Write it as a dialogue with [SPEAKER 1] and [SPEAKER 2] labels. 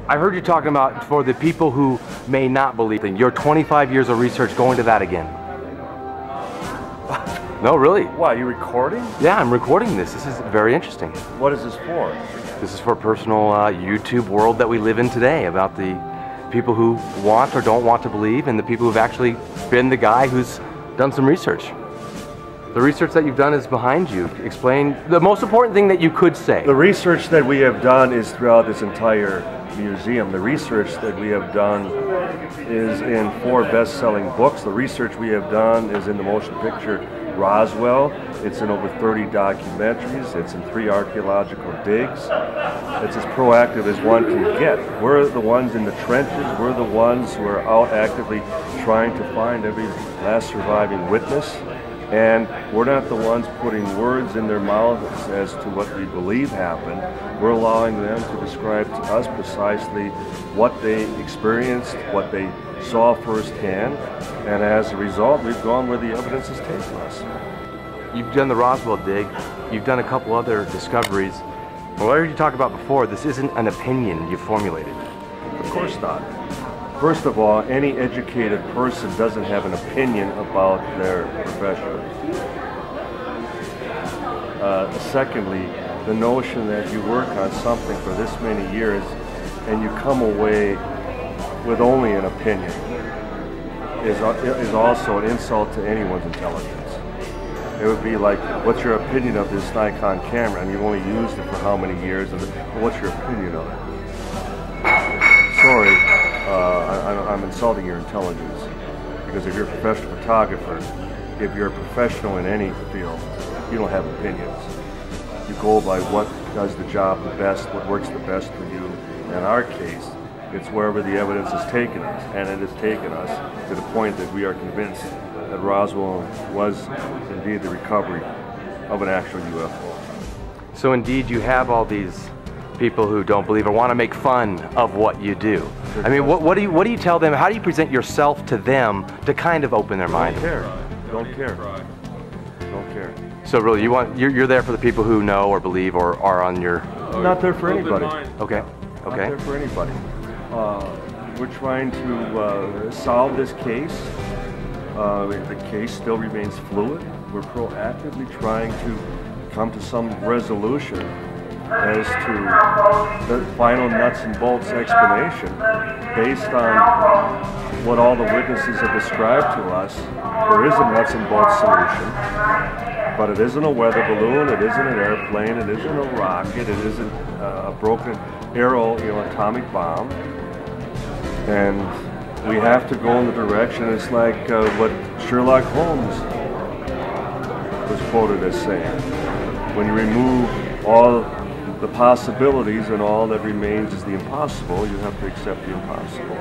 [SPEAKER 1] I heard you talking about for the people who may not believe in your 25 years of research, going to that again. No, really.
[SPEAKER 2] Why, are you recording?
[SPEAKER 1] Yeah, I'm recording this. This is very interesting.
[SPEAKER 2] What is this for?
[SPEAKER 1] This is for personal YouTube world that we live in today, about the people who want or don't want to believe, and the people who've actually been the guy who's done some research. The research that you've done is behind you. Explain the most important thing that you could say.
[SPEAKER 2] The research that we have done is throughout this entire museum. The research that we have done is in 4 best-selling books. The research we have done is in the motion picture Roswell. It's in over 30 documentaries. It's in 3 archaeological digs. It's as proactive as one can get. We're the ones in the trenches. We're the ones who are out actively trying to find every last surviving witness. And we're not the ones putting words in their mouths as to what we believe happened. We're allowing them to describe to us precisely what they experienced, what they saw firsthand, and as a result, we've gone where the evidence has taken us.
[SPEAKER 1] You've done the Roswell dig. You've done a couple other discoveries. Well, I heard you talk about before, this isn't an opinion you formulated.
[SPEAKER 2] Of course not. First of all, any educated person doesn't have an opinion about their profession. Secondly, the notion that you work on something for this many years and you come away with only an opinion is also an insult to anyone's intelligence. It would be like, what's your opinion of this Nikon camera? And you've only used it for how many years? And well, what's your opinion of it? Sorry. I'm insulting your intelligence, because if you're a professional photographer, if you're a professional in any field, you don't have opinions. You go by what does the job the best, what works the best for you. In our case, it's wherever the evidence has taken us, and it has taken us to the point that we are convinced that Roswell was indeed the recovery of an actual UFO.
[SPEAKER 1] So indeed you have all these people who don't believe or want to make fun of what you do. I mean, what do you tell them? How do you present yourself to them to kind of open their mind?
[SPEAKER 2] Don't care. Don't care. Don't care.
[SPEAKER 1] So really, you're there for the people who know or believe or are on your.
[SPEAKER 2] Not there for anybody.
[SPEAKER 1] Okay. Okay.
[SPEAKER 2] Not there for anybody. We're trying to solve this case. The case still remains fluid. We're proactively trying to come to some resolution as to the final nuts and bolts explanation based on what all the witnesses have described to us. There is a nuts and bolts solution, but it isn't a weather balloon, it isn't an airplane, it isn't a rocket, it isn't a broken arrow, atomic bomb. And we have to go in the direction, it's like what Sherlock Holmes was quoted as saying. When you remove all the possibilities and all that remains is the impossible, you have to accept the impossible.